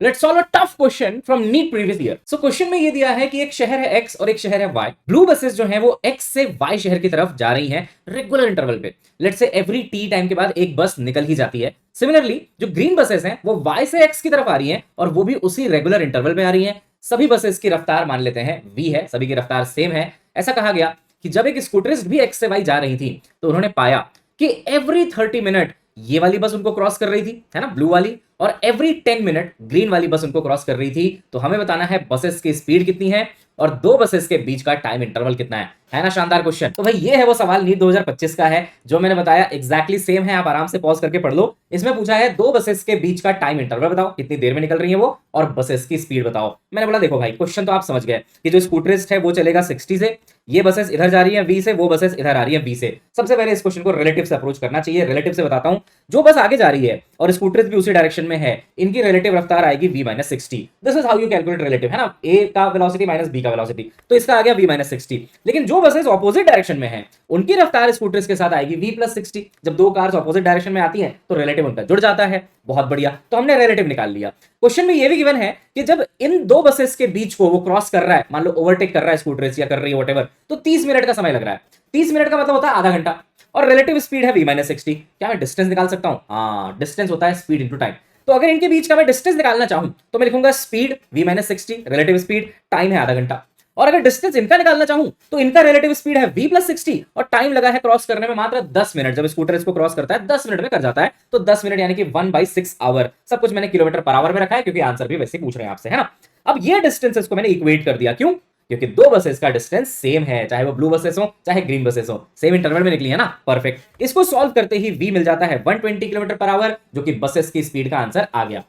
Let's solve a tough question from NEET previous year. So question में ये दिया है कि एक शहर है एक्स और एक शहर है वाई। ब्लू बसेस जो है वो एक्स से वाई शहर की तरफ जा रही हैं रेगुलर इंटरवल पे। Let's say every T time के बाद एक बस निकल ही जाती है। सिमिलरली जो ग्रीन बसेस हैं वो वाई से एक्स की तरफ आ रही हैं और वो भी उसी रेगुलर इंटरवल में आ रही हैं। सभी बसेस की रफ्तार मान लेते हैं वी है, सभी की रफ्तार सेम है। ऐसा कहा गया कि जब एक स्कूटरिस्ट भी एक्स से वाई जा रही थी तो उन्होंने पाया कि एवरी 30 मिनट ये वाली बस उनको क्रॉस कर रही थी, है ना, ब्लू वाली, और एवरी 10 मिनट ग्रीन वाली बस उनको क्रॉस कर रही थी। तो हमें बताना है बसेस की स्पीड कितनी है और दो बसेस के बीच का टाइम इंटरवल कितना है ना। शानदार क्वेश्चन। तो भाई ये है वो सवाल नीट 2025 का है जो मैंने बताया, एग्जैक्टली सेम है। आप आराम से पॉज करके पढ़ लो। इसमें पूछा है दो बसेस के बीच का टाइम इंटरवल बताओ, कितनी देर में निकल रही है वो, और बसेस की स्पीड बताओ। मैंने बोला देखो भाई क्वेश्चन तो आप समझ गए कि जो स्कूटरिस्ट है वो चलेगा 60 से, ये बसेस इधर जा रही है वी से, वो बसेस इधर आ रही है वी से। सबसे पहले इस क्वेश्चन को रिलेटिव से अप्रोच करना चाहिए। रिलेटिव से बताता हूं, जो बस आगे जा रही है और स्कूटरिस्ट भी उसी डायरेक्शन में है, इनकी रिलेटिव रफ्तार आएगी v minus 60। This is how you calculate relative, है ना, a का वेलोसिटी माइनस b का वेलोसिटी, तो इसका आ गया v माइनस 60। लेकिन जो बसेस ऑपोजिट डायरेक्शन में है उनकी रफ्तार स्कूटर्स के साथ आएगी v प्लस 60। जब दो कार्स ऑपोजिट डायरेक्शन में आती हैं तो रिलेटिव उनका जुड़ जाता है। बहुत बढ़िया, तो हमने रिलेटिव निकाल लिया। क्वेश्चन में ये भी गिवन है कि जब इन दो बसेस के बीच को वो क्रॉस कर रहा है, मान लो ओवरटेक कर रहा है स्कूटर्स या कर रही है वॉटेवर, तो 30 मिनट का समय लग रहा है। 30 मिनट का मतलब होता है आधा घंटा, और रिलेटिव स्पीड है v माइनस 60। क्या मैं डिस्टेंस निकाल सकता हूं? हाँ, डिस्टेंस होता है स्पीड इंटू टाइम। तो अगर इनके बीच का मैं डिस्टेंस निकालना चाहूं तो मैं लिखूंगा speed v minus 60, relative speed, time है आधा घंटा। और अगर डिस्टेंस इनका निकालना चाहूं तो इनका रिलेटिव स्पीड है v प्लस 60 और टाइम लगा है क्रॉस करने में मात्र 10 मिनट। जब स्कूटर इसको क्रॉस करता है 10 मिनट में कर जाता है, तो 10 मिनट यानी कि 1/6 आवर। सब कुछ मैंने किलोमीटर पर आवर में रखा है क्योंकि आंसर भी वैसे पूछ रहे हैं आपसे, है ना। अब ये डिस्टेंसेस को मैंने इक्वेट कर दिया, क्यों? क्योंकि दो बसेस का डिस्टेंस सेम है, चाहे वो ब्लू बसेस हो चाहे ग्रीन बसेस हो, सेम इंटरवल में निकली है ना। परफेक्ट। इसको सॉल्व करते ही v मिल जाता है 120 किलोमीटर पर आवर, जो कि बसेस की स्पीड का आंसर आ गया।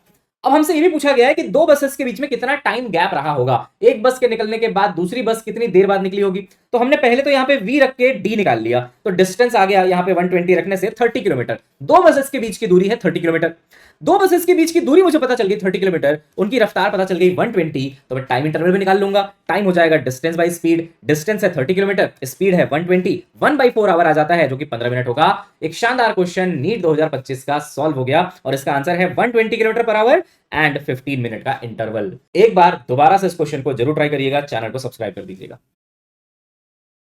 अब हमसे ये भी पूछा गया है कि दो बसेस के बीच में कितना टाइम गैप रहा होगा, एक बस के निकलने के बाद दूसरी बस कितनी देर बाद निकली होगी। तो हमने पहले तो यहाँ पे v रख के d निकाल लिया, तो डिस्टेंस आ गया यहाँ पे 120 रखने से 30 किलोमीटर। दो बसेस के बीच की दूरी है 30 किलोमीटर। दो बसेस के बीच की दूरी मुझे पता चल गई 30 किलोमीटर, उनकी रफ्तार पता चल गई 120, तो मैं टाइम इंटरवल भी निकाल लूंगा। टाइम हो जाएगा डिस्टेंस बाई स्पीड, डिस्टेंस है 30 किलोमीटर, स्पीड है 120, 1/4 आवर आ जाता है जो कि 15 मिनट होगा। एक शानदार क्वेश्चन नीट 2025 का सॉल्व हो गया और इसका आंसर है 120 kilometre per hour and 15 minute का इंटरवल। एक बार दोबारा से इस क्वेश्चन को जरूर ट्राई करिएगा, चैनल को सब्सक्राइब कर दीजिएगा।